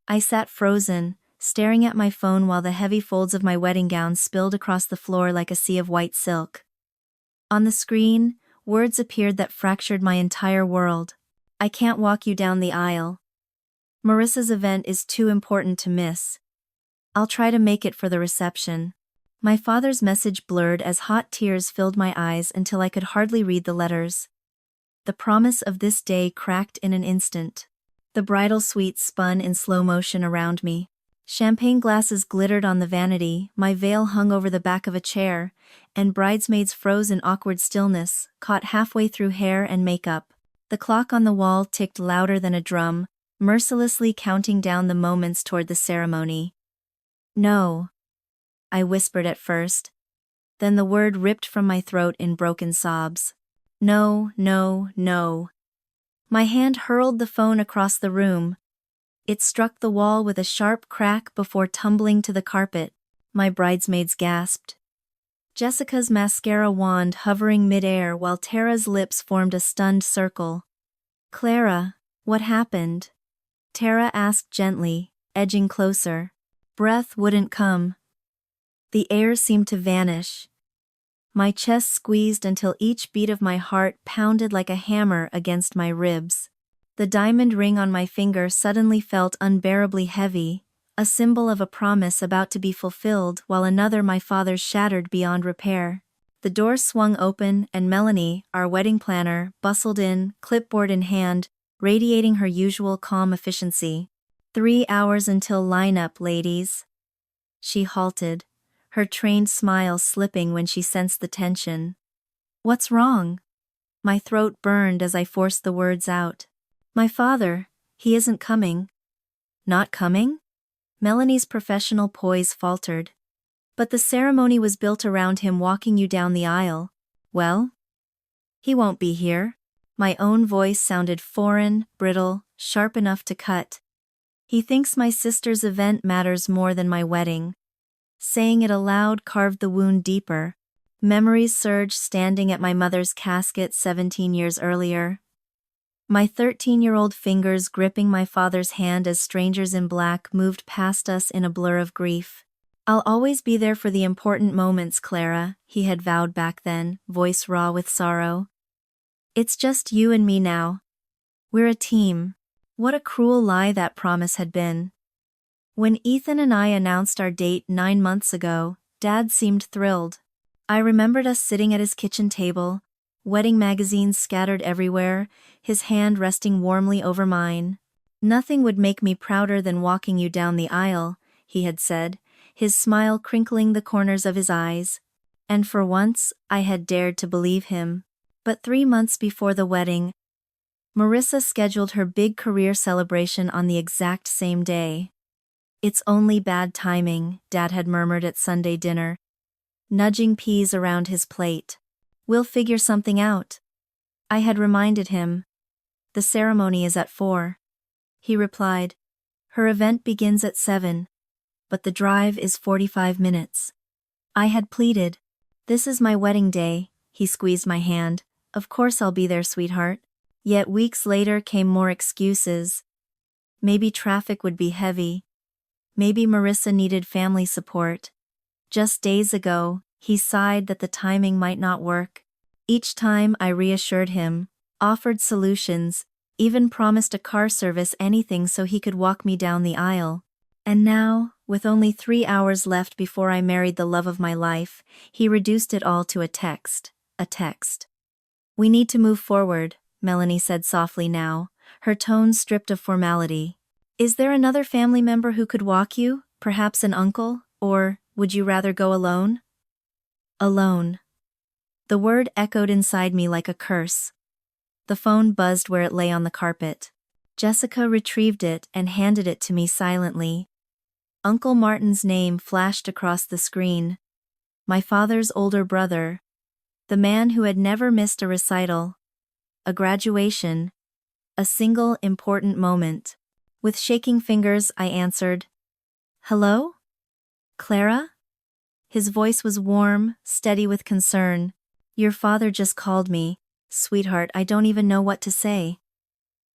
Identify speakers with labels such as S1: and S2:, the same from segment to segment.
S1: I sat frozen, staring at my phone while the heavy folds of my wedding gown spilled across the floor like a sea of white silk. On the screen, words appeared that fractured my entire world. I can't walk you down the aisle. Marissa's event is too important to miss. I'll try to make it for the reception. My father's message blurred as hot tears filled my eyes until I could hardly read the letters. The promise of this day cracked in an instant. The bridal suite spun in slow motion around me. Champagne glasses glittered on the vanity, my veil hung over the back of a chair, and bridesmaids froze in awkward stillness, caught halfway through hair and makeup. The clock on the wall ticked louder than a drum, mercilessly counting down the moments toward the ceremony. No, I whispered at first. Then the word ripped from my throat in broken sobs. No, no, no. My hand hurled the phone across the room. It struck the wall with a sharp crack before tumbling to the carpet. My bridesmaids gasped. Jessica's mascara wand hovering midair while Tara's lips formed a stunned circle. Clara, what happened? Tara asked gently, edging closer. Breath wouldn't come. The air seemed to vanish. My chest squeezed until each beat of my heart pounded like a hammer against my ribs. The diamond ring on my finger suddenly felt unbearably heavy, a symbol of a promise about to be fulfilled while another my father's shattered beyond repair. The door swung open and Melanie, our wedding planner, bustled in, clipboard in hand, radiating her usual calm efficiency. 3 hours until lineup, ladies. She halted, her trained smile slipping when she sensed the tension. What's wrong? My throat burned as I forced the words out. My father, he isn't coming. Not coming? Melanie's professional poise faltered. But the ceremony was built around him walking you down the aisle. Well? He won't be here. My own voice sounded foreign, brittle, sharp enough to cut. He thinks my sister's event matters more than my wedding. Saying it aloud carved the wound deeper. Memories surged standing at my mother's casket 17 years earlier. My 13-year-old fingers gripping my father's hand as strangers in black moved past us in a blur of grief. I'll always be there for the important moments, Clara, he had vowed back then, voice raw with sorrow. It's just you and me now. We're a team. What a cruel lie that promise had been. When Ethan and I announced our date 9 months ago, Dad seemed thrilled. I remembered us sitting at his kitchen table, wedding magazines scattered everywhere, his hand resting warmly over mine. Nothing would make me prouder than walking you down the aisle, he had said, his smile crinkling the corners of his eyes. And for once, I had dared to believe him. But 3 months before the wedding, Marissa scheduled her big career celebration on the exact same day. It's only bad timing, Dad had murmured at Sunday dinner, nudging peas around his plate. We'll figure something out. I had reminded him. The ceremony is at 4. He replied. Her event begins at 7. But the drive is 45 minutes. I had pleaded. This is my wedding day, he squeezed my hand. Of course I'll be there, sweetheart. Yet weeks later came more excuses. Maybe traffic would be heavy. Maybe Marissa needed family support. Just days ago, he sighed that the timing might not work. Each time I reassured him, offered solutions, even promised a car service, anything so he could walk me down the aisle. And now, with only 3 hours left before I married the love of my life, he reduced it all to a text. We need to move forward, Melanie said softly now, her tone stripped of formality. Is there another family member who could walk you, perhaps an uncle, or would you rather go alone? Alone. The word echoed inside me like a curse. The phone buzzed where it lay on the carpet. Jessica retrieved it and handed it to me silently. Uncle Martin's name flashed across the screen. My father's older brother. The man who had never missed a recital. A graduation. A single important moment. With shaking fingers, I answered. Hello? Clara? His voice was warm, steady with concern. Your father just called me. Sweetheart, I don't even know what to say.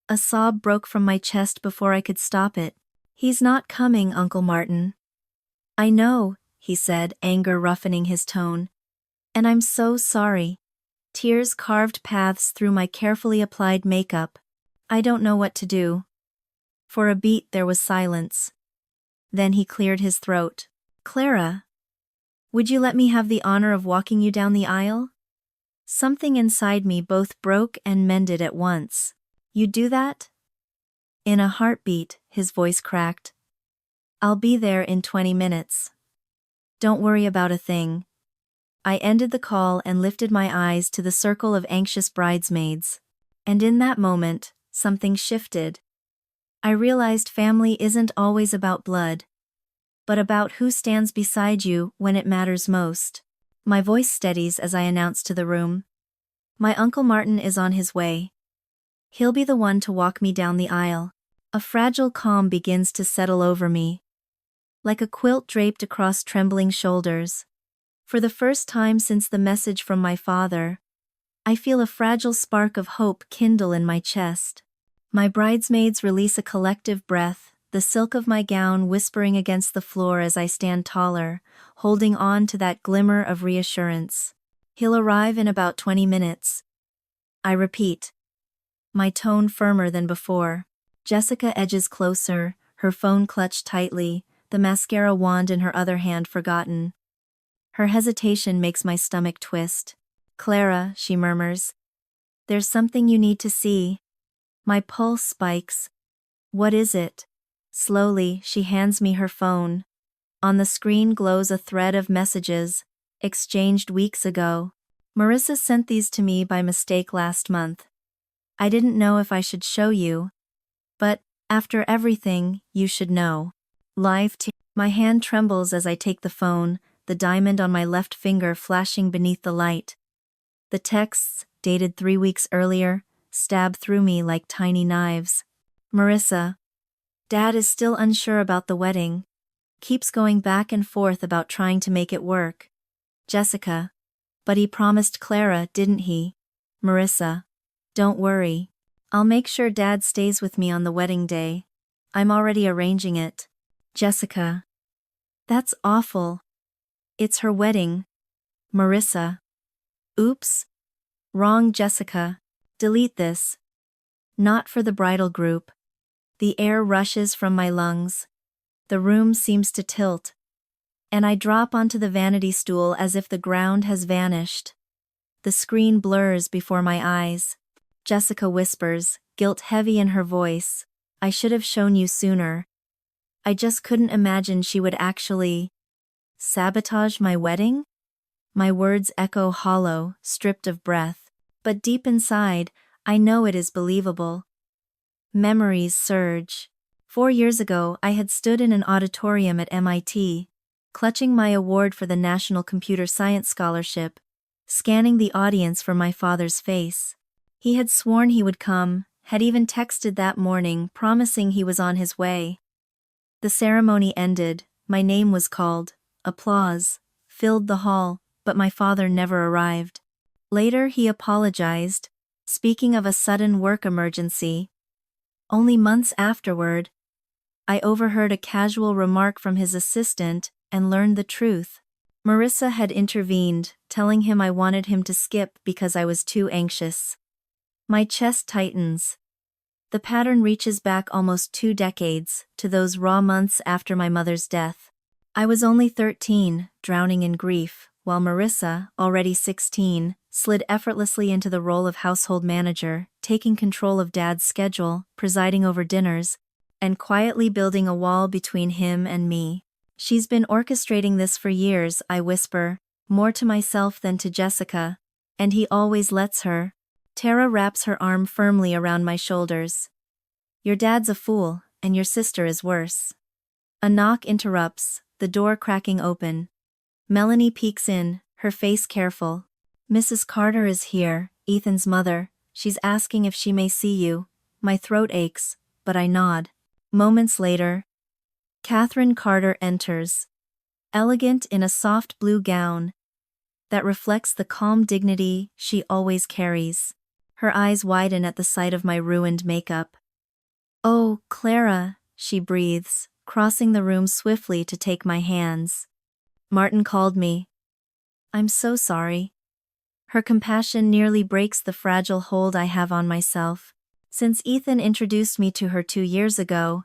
S1: A sob broke from my chest before I could stop it. He's not coming, Uncle Martin. I know, he said, anger roughening his tone. And I'm so sorry. Tears carved paths through my carefully applied makeup. I don't know what to do. For a beat there was silence. Then he cleared his throat. Clara, would you let me have the honor of walking you down the aisle? Something inside me both broke and mended at once. You'd do that? In a heartbeat, his voice cracked. I'll be there in 20 minutes. Don't worry about a thing. I ended the call and lifted my eyes to the circle of anxious bridesmaids. And in that moment, something shifted. I realized family isn't always about blood, but about who stands beside you when it matters most. My voice steadies as I announce to the room. My Uncle Martin is on his way. He'll be the one to walk me down the aisle. A fragile calm begins to settle over me, like a quilt draped across trembling shoulders. For the first time since the message from my father, I feel a fragile spark of hope kindle in my chest. My bridesmaids release a collective breath, the silk of my gown whispering against the floor as I stand taller, holding on to that glimmer of reassurance. He'll arrive in about 20 minutes. I repeat, my tone firmer than before. Jessica edges closer, her phone clutched tightly, the mascara wand in her other hand forgotten. Her hesitation makes my stomach twist. Clara, she murmurs. There's something you need to see. My pulse spikes. What is it? Slowly, she hands me her phone. On the screen glows a thread of messages, exchanged weeks ago. Marissa sent these to me by mistake last month. I didn't know if I should show you, but, after everything, you should know. My hand trembles as I take the phone, the diamond on my left finger flashing beneath the light. The texts, dated 3 weeks earlier, stab through me like tiny knives. Marissa. Dad is still unsure about the wedding. Keeps going back and forth about trying to make it work. Jessica. But he promised Clara, didn't he? Marissa. Don't worry. I'll make sure Dad stays with me on the wedding day. I'm already arranging it. Jessica. That's awful. It's her wedding. Marissa. Oops. Wrong, Jessica. Delete this. Not for the bridal group. The air rushes from my lungs. The room seems to tilt. And I drop onto the vanity stool as if the ground has vanished. The screen blurs before my eyes. Jessica whispers, guilt heavy in her voice. I should have shown you sooner. I just couldn't imagine she would actually sabotage my wedding? My words echo hollow, stripped of breath. But deep inside, I know it is believable. Memories surge. 4 years ago, I had stood in an auditorium at MIT, clutching my award for the National Computer Science Scholarship, scanning the audience for my father's face. He had sworn he would come, had even texted that morning, promising he was on his way. The ceremony ended, my name was called, applause filled the hall, but my father never arrived. Later he apologized, speaking of a sudden work emergency. Only months afterward, I overheard a casual remark from his assistant and learned the truth. Marissa had intervened, telling him I wanted him to skip because I was too anxious. My chest tightens. The pattern reaches back almost 2 decades, to those raw months after my mother's death. I was only 13, drowning in grief, while Marissa, already 16, slid effortlessly into the role of household manager, taking control of Dad's schedule, presiding over dinners, and quietly building a wall between him and me. She's been orchestrating this for years, I whisper, more to myself than to Jessica, and he always lets her. Tara wraps her arm firmly around my shoulders. Your dad's a fool, and your sister is worse. A knock interrupts, the door cracking open. Melanie peeks in, her face careful. Mrs. Carter is here, Ethan's mother. She's asking if she may see you. My throat aches, but I nod. Moments later, Catherine Carter enters. Elegant in a soft blue gown that reflects the calm dignity she always carries. Her eyes widen at the sight of my ruined makeup. Oh, Clara, she breathes, crossing the room swiftly to take my hands. Martin called me. I'm so sorry. Her compassion nearly breaks the fragile hold I have on myself. Since Ethan introduced me to her 2 years ago,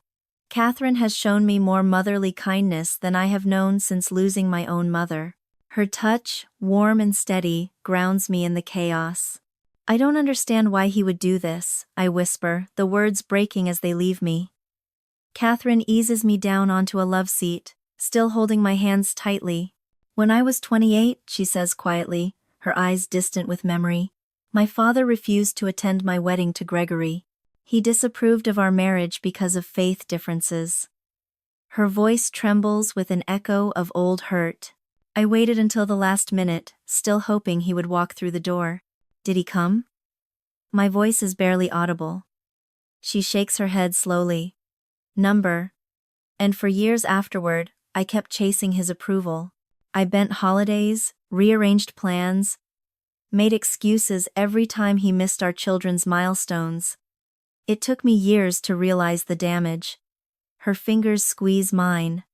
S1: Catherine has shown me more motherly kindness than I have known since losing my own mother. Her touch, warm and steady, grounds me in the chaos. I don't understand why he would do this, I whisper, the words breaking as they leave me. Catherine eases me down onto a love seat, still holding my hands tightly. When I was 28, she says quietly, her eyes distant with memory, my father refused to attend my wedding to Gregory. He disapproved of our marriage because of faith differences. Her voice trembles with an echo of old hurt. I waited until the last minute, still hoping he would walk through the door. Did he come? My voice is barely audible. She shakes her head slowly. Number. And for years afterward, I kept chasing his approval. I bent holidays, rearranged plans, made excuses every time he missed our children's milestones. It took me years to realize the damage. Her fingers squeeze mine.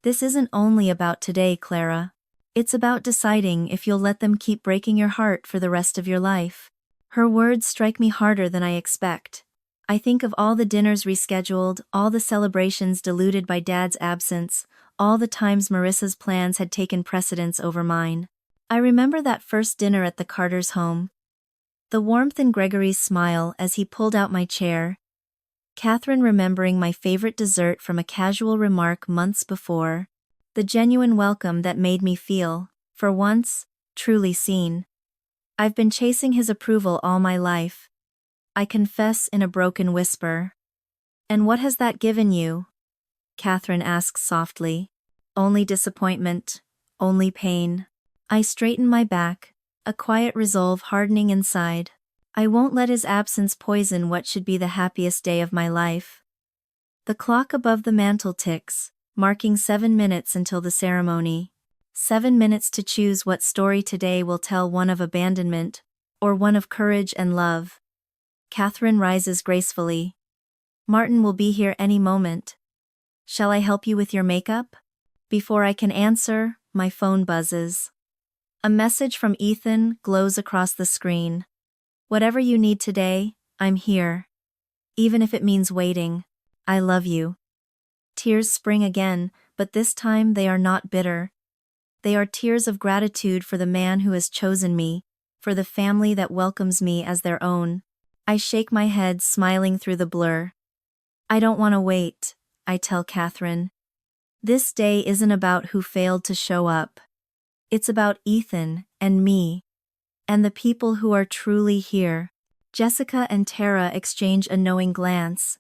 S1: This isn't only about today, Clara. It's about deciding if you'll let them keep breaking your heart for the rest of your life. Her words strike me harder than I expect. I think of all the dinners rescheduled, all the celebrations diluted by Dad's absence, all the times Marissa's plans had taken precedence over mine. I remember that first dinner at the Carters' home. The warmth in Gregory's smile as he pulled out my chair. Catherine remembering my favorite dessert from a casual remark months before. The genuine welcome that made me feel, for once, truly seen. I've been chasing his approval all my life. I confess in a broken whisper. And what has that given you? Catherine asks softly. Only disappointment, only pain. I straighten my back, a quiet resolve hardening inside. I won't let his absence poison what should be the happiest day of my life. The clock above the mantel ticks, marking 7 minutes until the ceremony. 7 minutes to choose what story today will tell, one of abandonment, or one of courage and love. Catherine rises gracefully. Martin will be here any moment. Shall I help you with your makeup? Before I can answer, my phone buzzes. A message from Ethan glows across the screen. Whatever you need today, I'm here. Even if it means waiting. I love you. Tears spring again, but this time they are not bitter. They are tears of gratitude for the man who has chosen me, for the family that welcomes me as their own. I shake my head, smiling through the blur. I don't want to wait, I tell Catherine. This day isn't about who failed to show up. It's about Ethan and me. And the people who are truly here. Jessica and Tara exchange a knowing glance.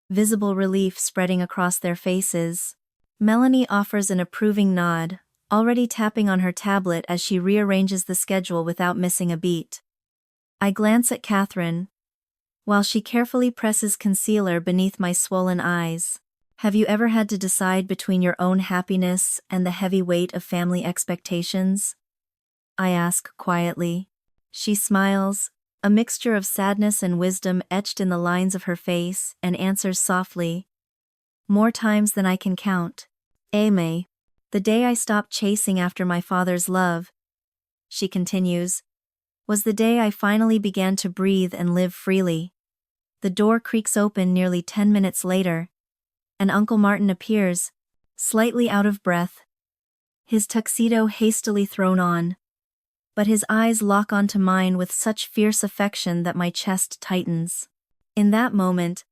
S1: Visible relief spreading across their faces. Melanie offers an approving nod, already tapping on her tablet as she rearranges the schedule without missing a beat. I glance at Catherine, while she carefully presses concealer beneath my swollen eyes. Have you ever had to decide between your own happiness and the heavy weight of family expectations? I ask quietly. She smiles, a mixture of sadness and wisdom etched in the lines of her face, and answers softly. More times than I can count. May. The day I stopped chasing after my father's love, she continues, was the day I finally began to breathe and live freely. The door creaks open nearly 10 minutes later, and Uncle Martin appears, slightly out of breath. His tuxedo hastily thrown on. But his eyes lock onto mine with such fierce affection that my chest tightens. In that moment,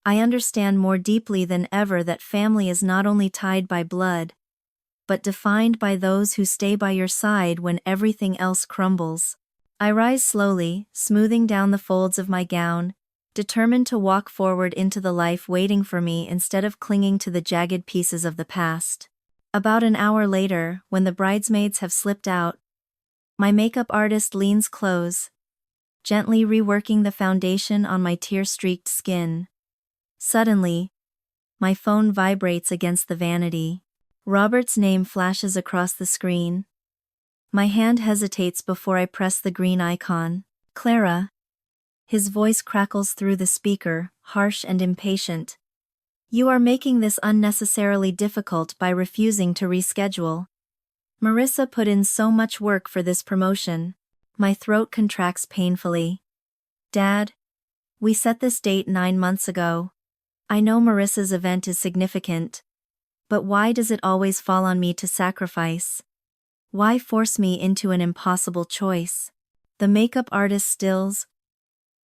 S1: I understand more deeply than ever that family is not only tied by blood, but defined by those who stay by your side when everything else crumbles. I rise slowly, smoothing down the folds of my gown, determined to walk forward into the life waiting for me instead of clinging to the jagged pieces of the past. About an hour later, when the bridesmaids have slipped out, my makeup artist leans close, gently reworking the foundation on my tear-streaked skin. Suddenly, my phone vibrates against the vanity. Robert's name flashes across the screen. My hand hesitates before I press the green icon. Clara. His voice crackles through the speaker, harsh and impatient. You are making this unnecessarily difficult by refusing to reschedule. Marissa put in so much work for this promotion. My throat contracts painfully. Dad, we set this date 9 months ago. I know Marissa's event is significant. But why does it always fall on me to sacrifice? Why force me into an impossible choice? The makeup artist stills,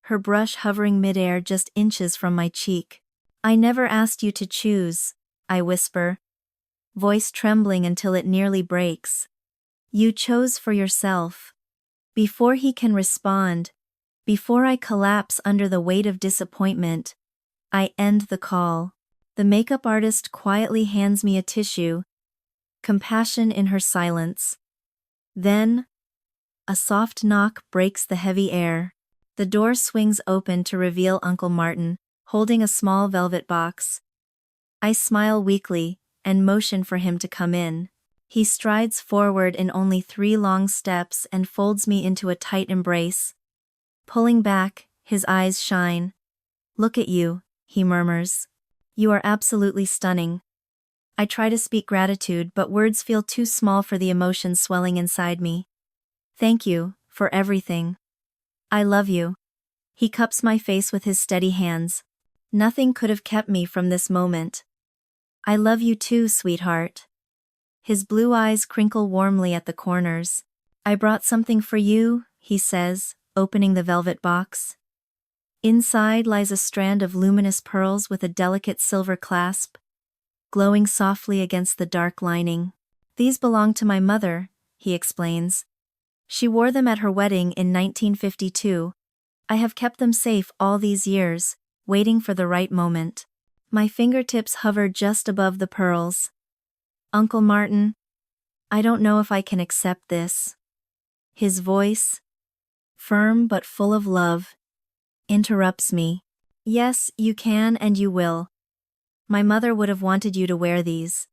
S1: her brush hovering midair just inches from my cheek. I never asked you to choose, I whisper, voice trembling until it nearly breaks. You chose for yourself. Before he can respond, before I collapse under the weight of disappointment, I end the call. The makeup artist quietly hands me a tissue, compassion in her silence. Then, a soft knock breaks the heavy air. The door swings open to reveal Uncle Martin, holding a small velvet box. I smile weakly and motion for him to come in. He strides forward in only 3 long steps and folds me into a tight embrace. Pulling back, his eyes shine. Look at you, he murmurs. You are absolutely stunning. I try to speak gratitude, but words feel too small for the emotions swelling inside me. Thank you, for everything. I love you. He cups my face with his steady hands. Nothing could have kept me from this moment. I love you too, sweetheart. His blue eyes crinkle warmly at the corners. I brought something for you, he says, opening the velvet box. Inside lies a strand of luminous pearls with a delicate silver clasp, glowing softly against the dark lining. These belong to my mother, he explains. She wore them at her wedding in 1952. I have kept them safe all these years, waiting for the right moment. My fingertips hover just above the pearls. Uncle Martin, I don't know if I can accept this. His voice, firm but full of love, interrupts me. Yes, you can and you will. My mother would have wanted you to wear these.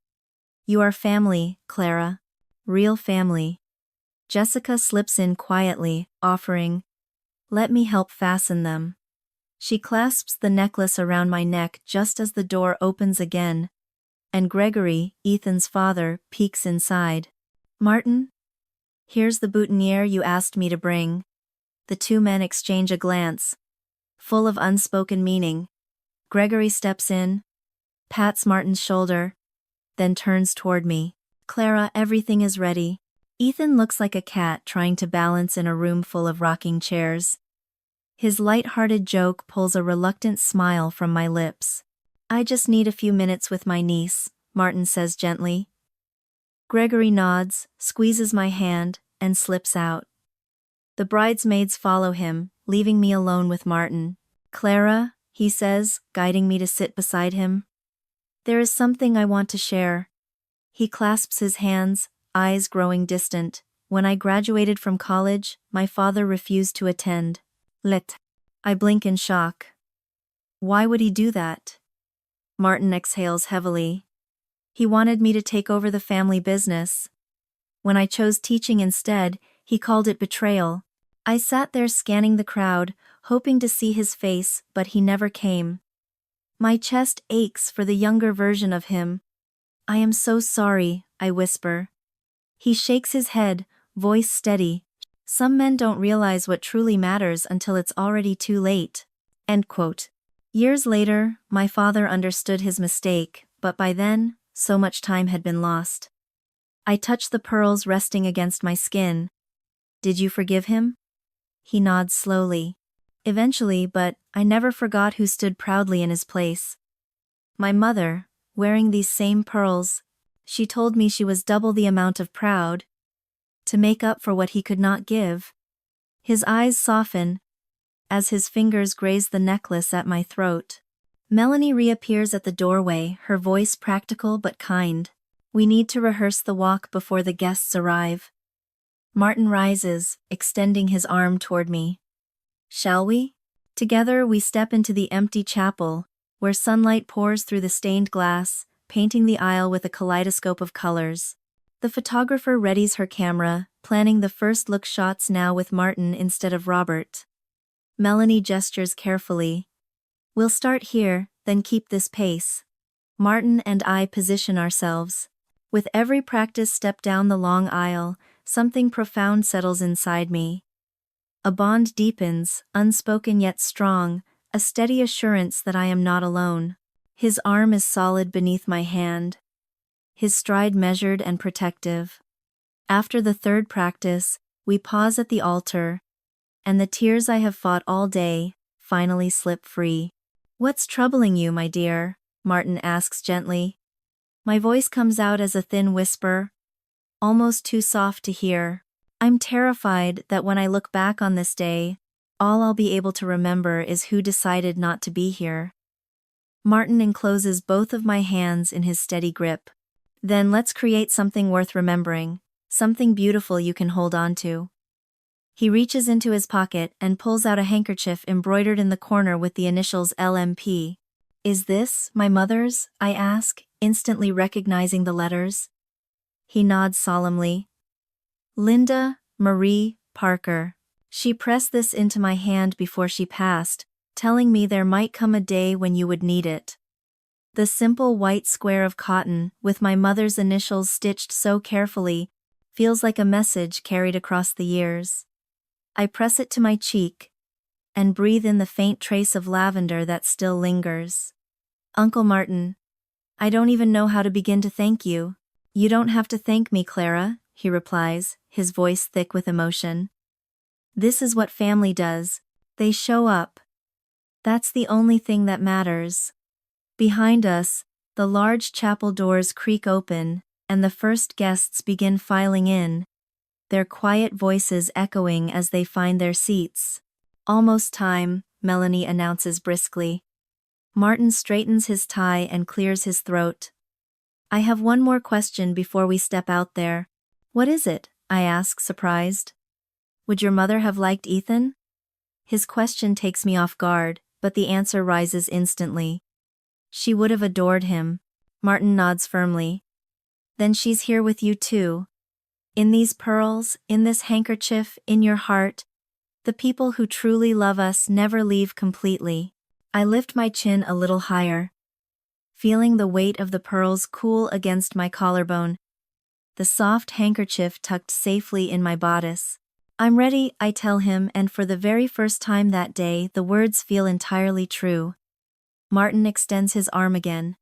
S1: You are family, Clara. Real family. Jessica slips in quietly, offering, let me help fasten them. She clasps the necklace around my neck just as the door opens again, and Gregory, Ethan's father, peeks inside. Martin? Here's the boutonniere you asked me to bring. The 2 men exchange a glance, full of unspoken meaning. Gregory steps in, pats Martin's shoulder, then turns toward me. Clara, everything is ready. Ethan looks like a cat trying to balance in a room full of rocking chairs. His light-hearted joke pulls a reluctant smile from my lips. I just need a few minutes with my niece, Martin says gently. Gregory nods, squeezes my hand, and slips out. The bridesmaids follow him, leaving me alone with Martin. Clara, he says, guiding me to sit beside him. There is something I want to share. He clasps his hands, eyes growing distant. When I graduated from college, my father refused to attend. I blink in shock. Why would he do that? Martin exhales heavily. He wanted me to take over the family business. When I chose teaching instead, he called it betrayal. I sat there scanning the crowd, hoping to see his face, but he never came. My chest aches for the younger version of him. I am so sorry, I whisper. He shakes his head, voice steady. Some men don't realize what truly matters until it's already too late. End quote. Years later, my father understood his mistake, but by then, so much time had been lost. I touched the pearls resting against my skin. Did you forgive him? He nods slowly. Eventually, but I never forgot who stood proudly in his place. My mother, wearing these same pearls, she told me she was double the amount of proud, to make up for what he could not give. His eyes soften, as his fingers graze the necklace at my throat. Melanie reappears at the doorway, her voice practical but kind. We need to rehearse the walk before the guests arrive. Martin rises, extending his arm toward me. Shall we? Together we step into the empty chapel, where sunlight pours through the stained glass, painting the aisle with a kaleidoscope of colors. The photographer readies her camera, planning the first look shots now with Martin instead of Robert. Melanie gestures carefully. We'll start here, then keep this pace. Martin and I position ourselves. With every practice step down the long aisle, something profound settles inside me. A bond deepens, unspoken yet strong, a steady assurance that I am not alone. His arm is solid beneath my hand, his stride measured and protective. After the third practice, we pause at the altar, and the tears I have fought all day finally slip free. "What's troubling you, my dear?" Martin asks gently. My voice comes out as a thin whisper, almost too soft to hear. "I'm terrified that when I look back on this day, all I'll be able to remember is who decided not to be here." Martin encloses both of my hands in his steady grip. "Then let's create something worth remembering, something beautiful you can hold on to." He reaches into his pocket and pulls out a handkerchief embroidered in the corner with the initials LMP. "Is this my mother's?" I ask, instantly recognizing the letters. He nods solemnly. "Linda Marie Parker. She pressed this into my hand before she passed, telling me there might come a day when you would need it." The simple white square of cotton, with my mother's initials stitched so carefully, feels like a message carried across the years. I press it to my cheek, and breathe in the faint trace of lavender that still lingers. "Uncle Martin, I don't even know how to begin to thank you." "You don't have to thank me, Clara," he replies, his voice thick with emotion. "This is what family does. They show up. That's the only thing that matters." Behind us, the large chapel doors creak open, and the first guests begin filing in, their quiet voices echoing as they find their seats. "Almost time," Melanie announces briskly. Martin straightens his tie and clears his throat. "I have one more question before we step out there." "What is it?" I ask, surprised. "Would your mother have liked Ethan?" His question takes me off guard, but the answer rises instantly. "She would have adored him." Martin nods firmly. "Then she's here with you too. In these pearls, in this handkerchief, in your heart. The people who truly love us never leave completely." I lift my chin a little higher, feeling the weight of the pearls cool against my collarbone, the soft handkerchief tucked safely in my bodice. "I'm ready," I tell him, and for the very first time that day, the words feel entirely true. Martin extends his arm again.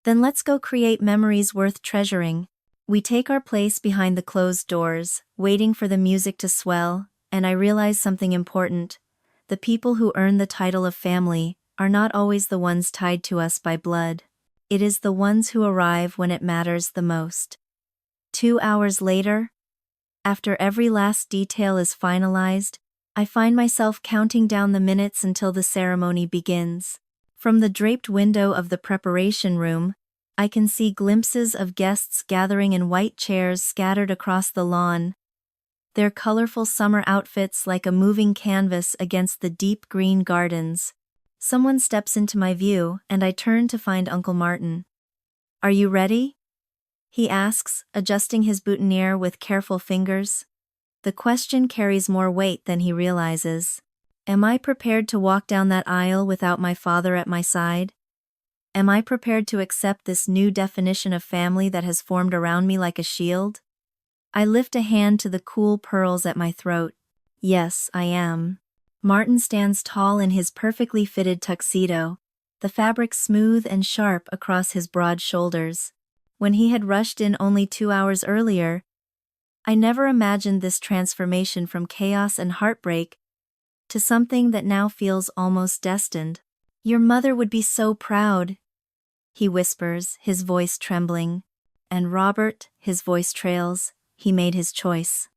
S1: "Then let's go create memories worth treasuring." We take our place behind the closed doors, waiting for the music to swell, and I realize something important. The people who earn the title of family are not always the ones tied to us by blood. It is the ones who arrive when it matters the most. 2 hours later, after every last detail is finalized, I find myself counting down the minutes until the ceremony begins. From the draped window of the preparation room, I can see glimpses of guests gathering in white chairs scattered across the lawn, their colorful summer outfits like a moving canvas against the deep green gardens. Someone steps into my view, and I turn to find Uncle Martin. "Are you ready?" he asks, adjusting his boutonniere with careful fingers. The question carries more weight than he realizes. Am I prepared to walk down that aisle without my father at my side? Am I prepared to accept this new definition of family that has formed around me like a shield? I lift a hand to the cool pearls at my throat. Yes, I am. Martin stands tall in his perfectly fitted tuxedo, the fabric smooth and sharp across his broad shoulders. When he had rushed in only 2 hours earlier, I never imagined this transformation from chaos and heartbreak to something that now feels almost destined. "Your mother would be so proud," he whispers, his voice trembling. And Robert, his voice trails, he made his choice.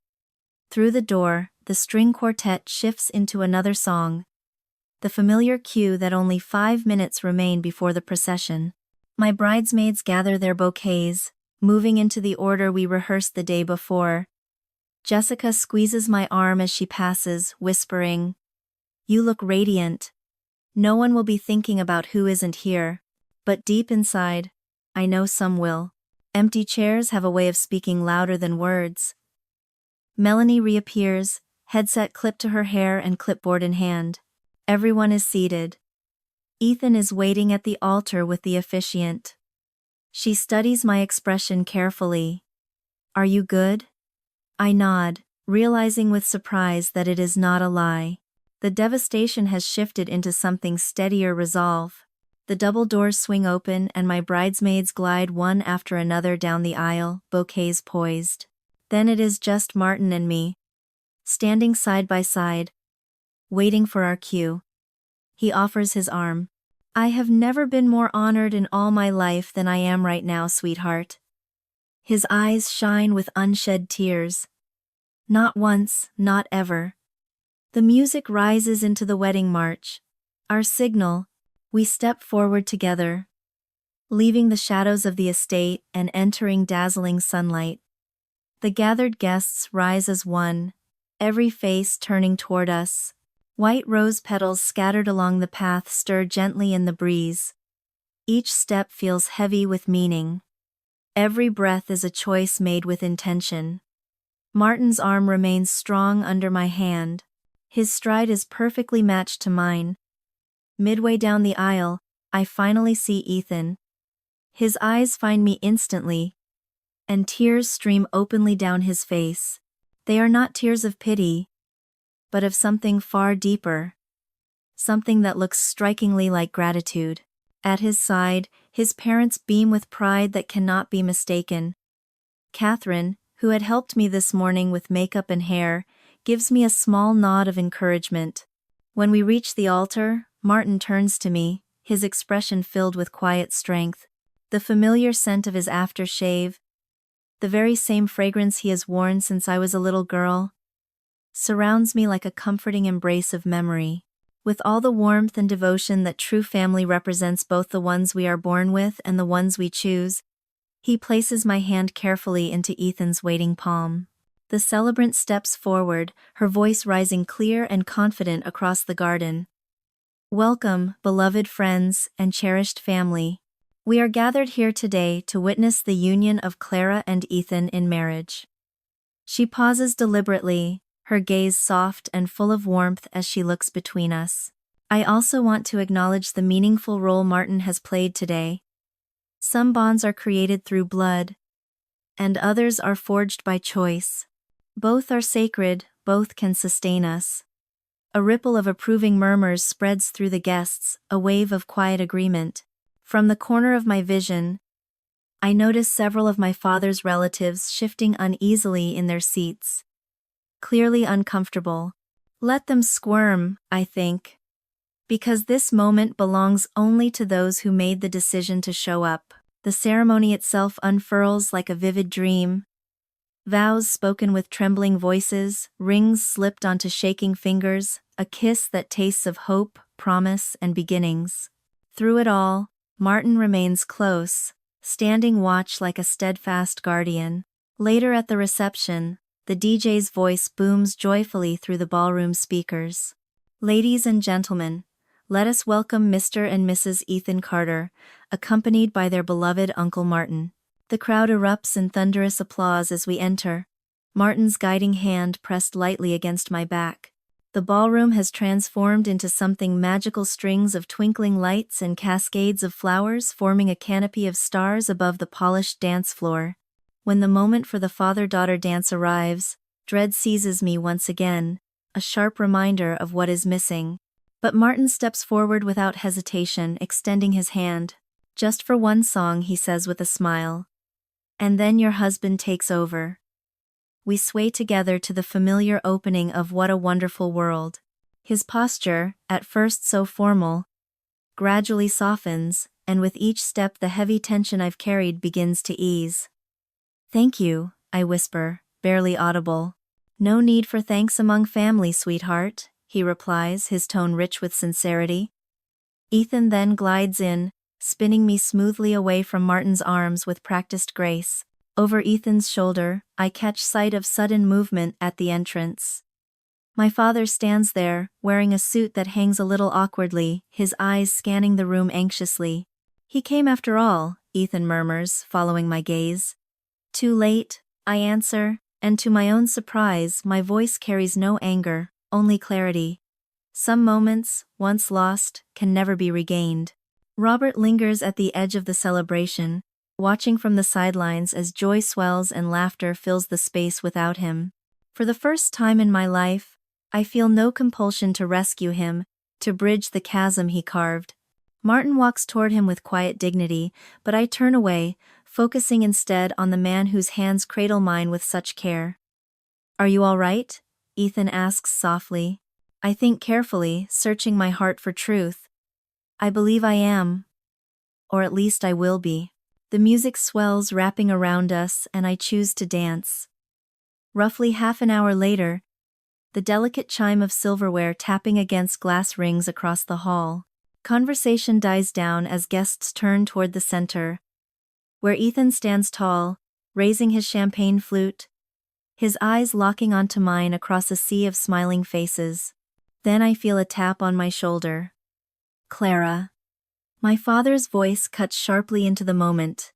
S1: Through the door, the string quartet shifts into another song, the familiar cue that only 5 minutes remain before the procession. My bridesmaids gather their bouquets, moving into the order we rehearsed the day before. Jessica squeezes my arm as she passes, whispering, "You look radiant. No one will be thinking about who isn't here." But deep inside, I know some will. Empty chairs have a way of speaking louder than words. Melanie reappears, headset clipped to her hair and clipboard in hand. Everyone is seated. Ethan is waiting at the altar with the officiant. She studies my expression carefully. Are you good? I nod, realizing with surprise that it is not a lie. The devastation has shifted into something steadier resolve. The double doors swing open and my bridesmaids glide one after another down the aisle, bouquets poised. Then it is just Martin and me, standing side by side, waiting for our cue. He offers his arm. I have never been more honored in all my life than I am right now, sweetheart. His eyes shine with unshed tears. Not once, not ever. The music rises into the wedding march. Our signal, we step forward together, leaving the shadows of the estate and entering dazzling sunlight. The gathered guests rise as one, every face turning toward us. White rose petals scattered along the path stir gently in the breeze. Each step feels heavy with meaning. Every breath is a choice made with intention. Martin's arm remains strong under my hand. His stride is perfectly matched to mine. Midway down the aisle, I finally see Ethan. His eyes find me instantly, and tears stream openly down his face. They are not tears of pity, but of something far deeper. Something that looks strikingly like gratitude. At his side, his parents beam with pride that cannot be mistaken. Catherine, who had helped me this morning with makeup and hair, gives me a small nod of encouragement. When we reach the altar, Martin turns to me, his expression filled with quiet strength. The familiar scent of his aftershave, the very same fragrance he has worn since I was a little girl, surrounds me like a comforting embrace of memory. With all the warmth and devotion that true family represents, both the ones we are born with and the ones we choose, he places my hand carefully into Ethan's waiting palm. The celebrant steps forward, her voice rising clear and confident across the garden. Welcome, beloved friends and cherished family. We are gathered here today to witness the union of Clara and Ethan in marriage. She pauses deliberately, her gaze soft and full of warmth as she looks between us. I also want to acknowledge the meaningful role Martin has played today. Some bonds are created through blood, and others are forged by choice. Both are sacred, both can sustain us. A ripple of approving murmurs spreads through the guests, a wave of quiet agreement. From the corner of my vision, I notice several of my father's relatives shifting uneasily in their seats. Clearly uncomfortable. Let them squirm, I think. Because this moment belongs only to those who made the decision to show up. The ceremony itself unfurls like a vivid dream. Vows spoken with trembling voices, rings slipped onto shaking fingers, a kiss that tastes of hope, promise, and beginnings. Through it all, Martin remains close, standing watch like a steadfast guardian. Later at the reception, the DJ's voice booms joyfully through the ballroom speakers. Ladies and gentlemen, let us welcome Mr. and Mrs. Ethan Carter, accompanied by their beloved Uncle Martin. The crowd erupts in thunderous applause as we enter, Martin's guiding hand pressed lightly against my back. The ballroom has transformed into something magical, strings of twinkling lights and cascades of flowers forming a canopy of stars above the polished dance floor. When the moment for the father-daughter dance arrives, dread seizes me once again, a sharp reminder of what is missing. But Martin steps forward without hesitation, extending his hand. Just for one song, he says with a smile. And then your husband takes over. We sway together to the familiar opening of What a Wonderful World. His posture, at first so formal, gradually softens, and with each step the heavy tension I've carried begins to ease. Thank you, I whisper, barely audible. No need for thanks among family, sweetheart, he replies, his tone rich with sincerity. Ethan then glides in, spinning me smoothly away from Martin's arms with practiced grace. Over Ethan's shoulder, I catch sight of sudden movement at the entrance. My father stands there, wearing a suit that hangs a little awkwardly, his eyes scanning the room anxiously. He came after all, Ethan murmurs, following my gaze. Too late, I answer, and to my own surprise, my voice carries no anger, only clarity. Some moments, once lost, can never be regained. Robert lingers at the edge of the celebration, watching from the sidelines as joy swells and laughter fills the space without him. For the first time in my life, I feel no compulsion to rescue him, to bridge the chasm he carved. Martin walks toward him with quiet dignity, but I turn away, focusing instead on the man whose hands cradle mine with such care. "Are you all right?" Ethan asks softly. I think carefully, searching my heart for truth. "I believe I am. Or at least I will be." The music swells, wrapping around us, and I choose to dance. Roughly half an hour later, the delicate chime of silverware tapping against glass rings across the hall. Conversation dies down as guests turn toward the center, where Ethan stands tall, raising his champagne flute, his eyes locking onto mine across a sea of smiling faces. Then I feel a tap on my shoulder. "Clara." My father's voice cuts sharply into the moment.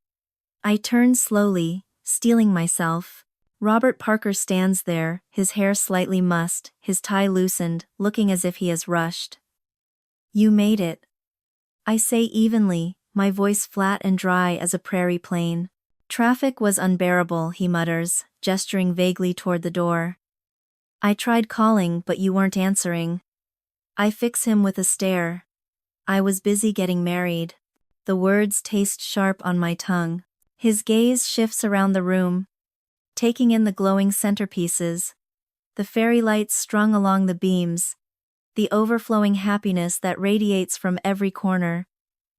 S1: I turn slowly, steeling myself. Robert Parker stands there, his hair slightly mussed, his tie loosened, looking as if he has rushed. "You made it," I say evenly, my voice flat and dry as a prairie plain. "Traffic was unbearable," he mutters, gesturing vaguely toward the door. "I tried calling, but you weren't answering." I fix him with a stare. "I was busy getting married." The words taste sharp on my tongue. His gaze shifts around the room, taking in the glowing centerpieces, the fairy lights strung along the beams, the overflowing happiness that radiates from every corner,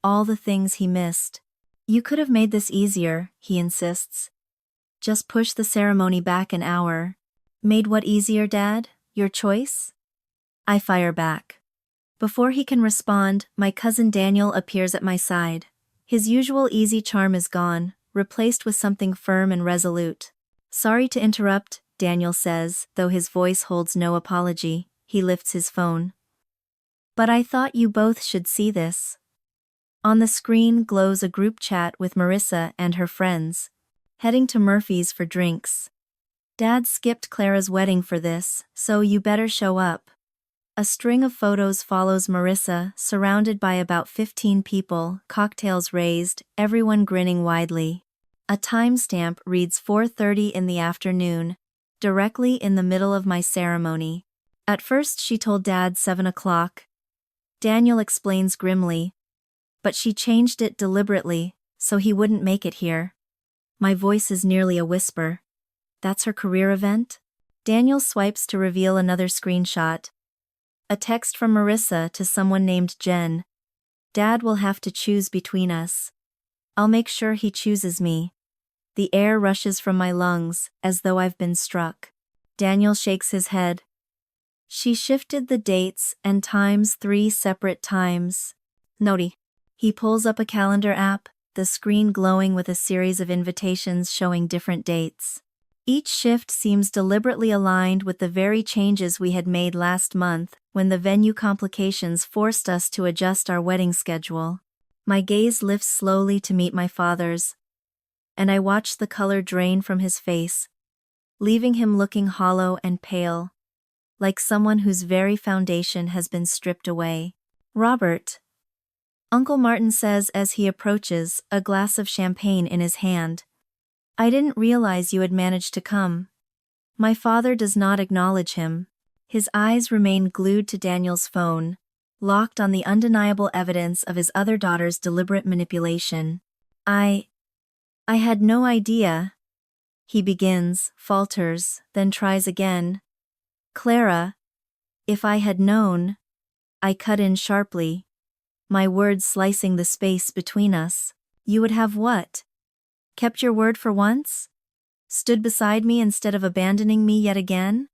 S1: all the things he missed. "You could have made this easier," he insists. "Just push the ceremony back an hour." "Made what easier, Dad? Your choice?" I fire back. Before he can respond, my cousin Daniel appears at my side. His usual easy charm is gone, replaced with something firm and resolute. "Sorry to interrupt," Daniel says, though his voice holds no apology. He lifts his phone. "But I thought you both should see this." On the screen glows a group chat with Marissa and her friends, heading to Murphy's for drinks. "Dad skipped Clara's wedding for this, so you better show up." A string of photos follows Marissa, surrounded by about 15 people, cocktails raised, everyone grinning widely. A timestamp reads 4:30 in the afternoon, directly in the middle of my ceremony. At first she told Dad 7 o'clock. Daniel explains grimly. But she changed it deliberately, so he wouldn't make it here. My voice is nearly a whisper. "That's her career event?" Daniel swipes to reveal another screenshot. A text from Marissa to someone named Jen. "Dad will have to choose between us. I'll make sure he chooses me." The air rushes from my lungs, as though I've been struck. Daniel shakes his head. "She shifted the dates and times 3 separate times." Noti. He pulls up a calendar app, the screen glowing with a series of invitations showing different dates. Each shift seems deliberately aligned with the very changes we had made last month, when the venue complications forced us to adjust our wedding schedule. My gaze lifts slowly to meet my father's, and I watch the color drain from his face, leaving him looking hollow and pale, like someone whose very foundation has been stripped away. "Robert," Uncle Martin says as he approaches, a glass of champagne in his hand. "I didn't realize you had managed to come." My father does not acknowledge him. His eyes remain glued to Daniel's phone, locked on the undeniable evidence of his other daughter's deliberate manipulation. I had no idea," he begins, falters, then tries again. "Clara, if I had known," I cut in sharply, my words slicing the space between us. "You would have what? Kept your word for once? Stood beside me instead of abandoning me yet again?"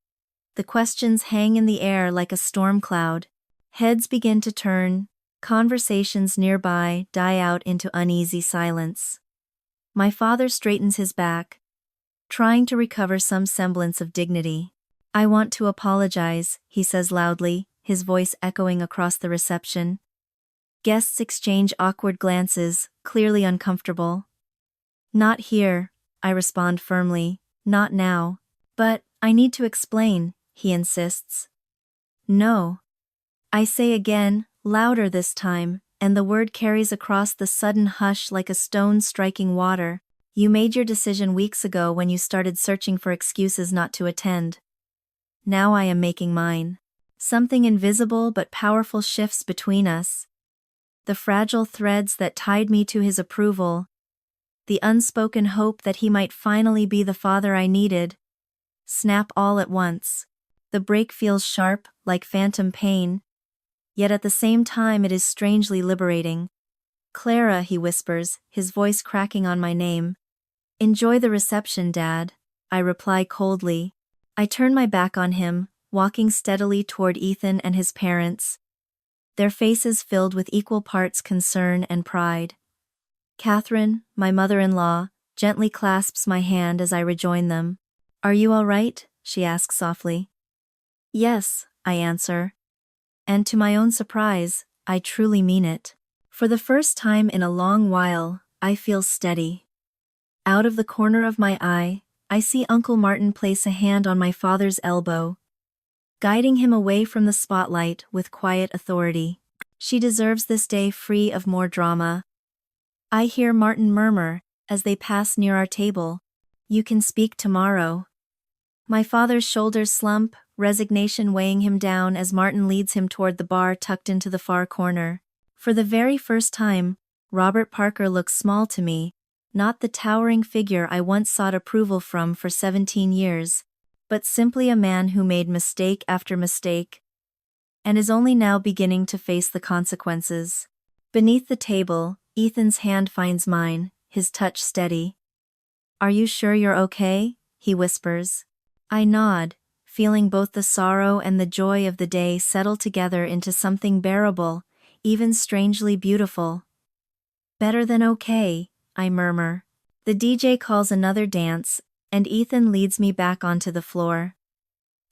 S1: The questions hang in the air like a storm cloud. Heads begin to turn, conversations nearby die out into uneasy silence. My father straightens his back, trying to recover some semblance of dignity. "I want to apologize," he says loudly, his voice echoing across the reception. Guests exchange awkward glances, clearly uncomfortable. "Not here," I respond firmly, "not now." "But I need to explain," he insists. "No. I say again, louder this time, and the word carries across the sudden hush like a stone striking water. You made your decision weeks ago when you started searching for excuses not to attend. Now I am making mine. Something invisible but powerful shifts between us. The fragile threads that tied me to his approval. The unspoken hope that he might finally be the father I needed. Snap all at once. The break feels sharp, like phantom pain. Yet at the same time it is strangely liberating. Clara, he whispers, his voice cracking on my name. Enjoy the reception, Dad, I reply coldly. I turn my back on him, walking steadily toward Ethan and his parents. Their faces filled with equal parts concern and pride. Catherine, my mother-in-law, gently clasps my hand as I rejoin them. Are you all right? She asks softly. Yes, I answer. And to my own surprise, I truly mean it. For the first time in a long while, I feel steady. Out of the corner of my eye, I see Uncle Martin place a hand on my father's elbow, guiding him away from the spotlight with quiet authority. She deserves this day free of more drama. I hear Martin murmur, as they pass near our table, "You can speak tomorrow." My father's shoulders slump, resignation weighing him down as Martin leads him toward the bar tucked into the far corner. For the very first time, Robert Parker looks small to me, not the towering figure I once sought approval from for 17 years, but simply a man who made mistake after mistake, and is only now beginning to face the consequences. Beneath the table, Ethan's hand finds mine, his touch steady. "Are you sure you're okay?" he whispers. I nod, feeling both the sorrow and the joy of the day settle together into something bearable, even strangely beautiful. "Better than okay," I murmur. The DJ calls another dance, and Ethan leads me back onto the floor.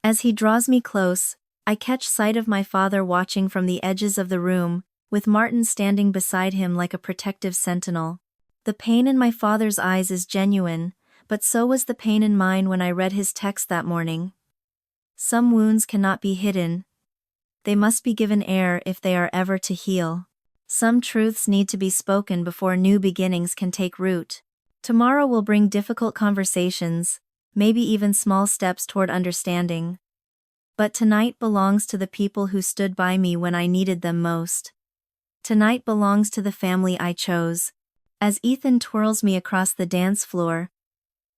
S1: As he draws me close, I catch sight of my father watching from the edges of the room, with Martin standing beside him like a protective sentinel. The pain in my father's eyes is genuine, but so was the pain in mine when I read his text that morning. Some wounds cannot be hidden. They must be given air if they are ever to heal. Some truths need to be spoken before new beginnings can take root. Tomorrow will bring difficult conversations, maybe even small steps toward understanding. But tonight belongs to the people who stood by me when I needed them most. Tonight belongs to the family I chose. As Ethan twirls me across the dance floor,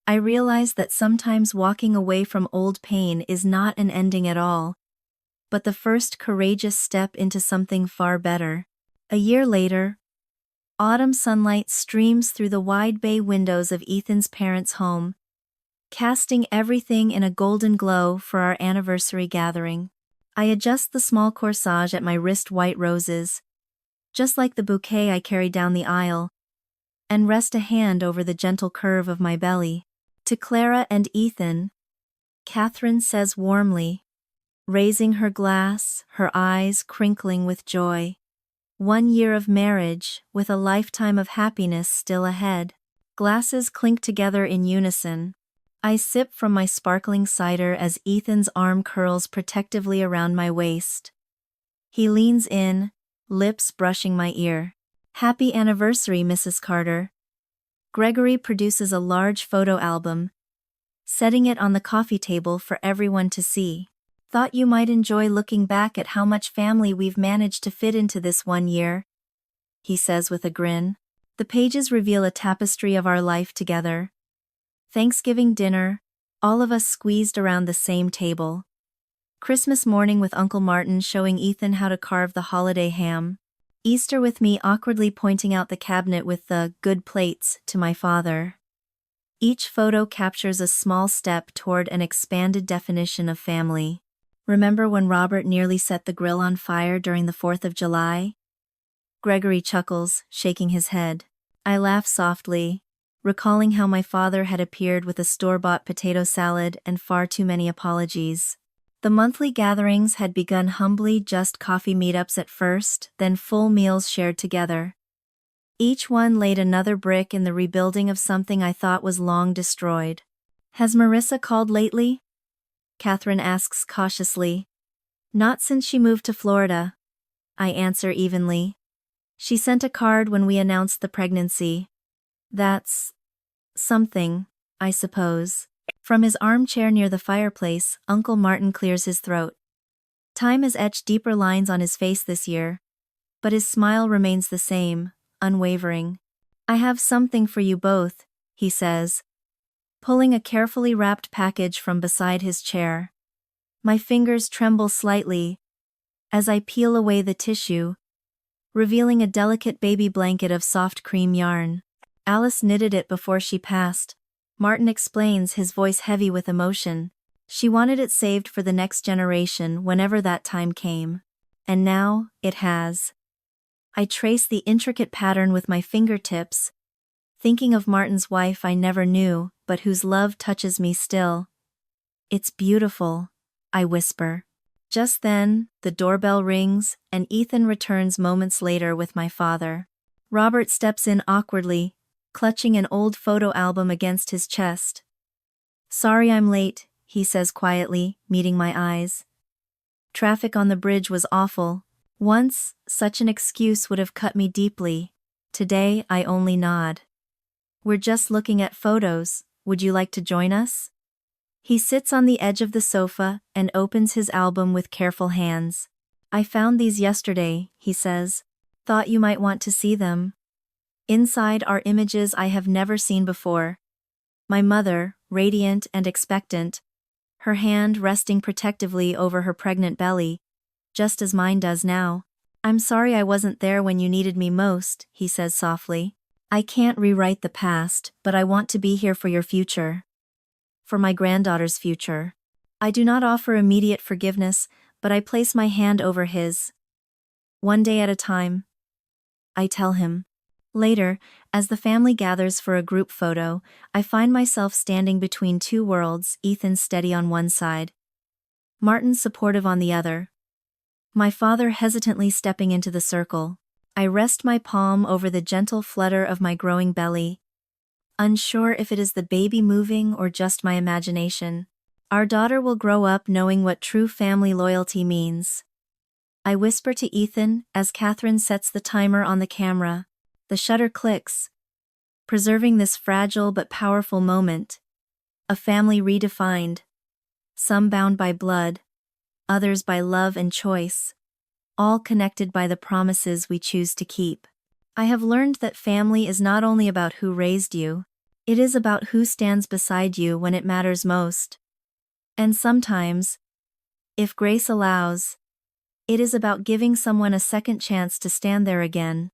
S1: I realize that sometimes walking away from old pain is not an ending at all, but the first courageous step into something far better. A year later, autumn sunlight streams through the wide bay windows of Ethan's parents' home, casting everything in a golden glow for our anniversary gathering. I adjust the small corsage at my wrist, white roses, just like the bouquet I carried down the aisle, and rest a hand over the gentle curve of my belly. To Clara and Ethan, Catherine says warmly, raising her glass, her eyes crinkling with joy. 1 year of marriage, with a lifetime of happiness still ahead. Glasses clink together in unison. I sip from my sparkling cider as Ethan's arm curls protectively around my waist. He leans in, lips brushing my ear. "Happy anniversary, Mrs. Carter." Gregory produces a large photo album, setting it on the coffee table for everyone to see. "Thought you might enjoy looking back at how much family we've managed to fit into this 1 year," he says with a grin. The pages reveal a tapestry of our life together. Thanksgiving dinner, all of us squeezed around the same table. Christmas morning with Uncle Martin showing Ethan how to carve the holiday ham. Easter with me awkwardly pointing out the cabinet with the "good plates" to my father. Each photo captures a small step toward an expanded definition of family. "Remember when Robert nearly set the grill on fire during the 4th of July? Gregory chuckles, shaking his head. I laugh softly, recalling how my father had appeared with a store-bought potato salad and far too many apologies. The monthly gatherings had begun humbly, just coffee meetups at first, then full meals shared together. Each one laid another brick in the rebuilding of something I thought was long destroyed. "Has Marissa called lately?" Catherine asks cautiously. Not since she moved to Florida, I answer evenly. She sent a card when we announced the pregnancy. That's something, I suppose. From his armchair near the fireplace, Uncle Martin clears his throat. Time has etched deeper lines on his face this year, but his smile remains the same, unwavering. I have something for you both, he says, pulling a carefully wrapped package from beside his chair. My fingers tremble slightly as I peel away the tissue, revealing a delicate baby blanket of soft cream yarn. Alice knitted it before she passed. Martin explains, his voice heavy with emotion. She wanted it saved for the next generation whenever that time came. And now, it has. I trace the intricate pattern with my fingertips, thinking of Martin's wife I never knew, but whose love touches me still. It's beautiful, I whisper. Just then, the doorbell rings, and Ethan returns moments later with my father. Robert steps in awkwardly, clutching an old photo album against his chest. Sorry I'm late, he says quietly, meeting my eyes. Traffic on the bridge was awful. Once, such an excuse would have cut me deeply. Today, I only nod. We're just looking at photos, would you like to join us? He sits on the edge of the sofa and opens his album with careful hands. I found these yesterday, he says. Thought you might want to see them. Inside are images I have never seen before. My mother, radiant and expectant, her hand resting protectively over her pregnant belly, just as mine does now. I'm sorry I wasn't there when you needed me most, he says softly. I can't rewrite the past, but I want to be here for your future. For my granddaughter's future. I do not offer immediate forgiveness, but I place my hand over his. One day at a time, I tell him. Later, as the family gathers for a group photo, I find myself standing between two worlds, Ethan steady on one side, Martin supportive on the other. My father hesitantly stepping into the circle. I rest my palm over the gentle flutter of my growing belly, unsure if it is the baby moving or just my imagination. Our daughter will grow up knowing what true family loyalty means. I whisper to Ethan as Catherine sets the timer on the camera. The shutter clicks, preserving this fragile but powerful moment. A family redefined. Some bound by blood, others by love and choice, all connected by the promises we choose to keep. I have learned that family is not only about who raised you, it is about who stands beside you when it matters most. And sometimes, if grace allows, it is about giving someone a second chance to stand there again.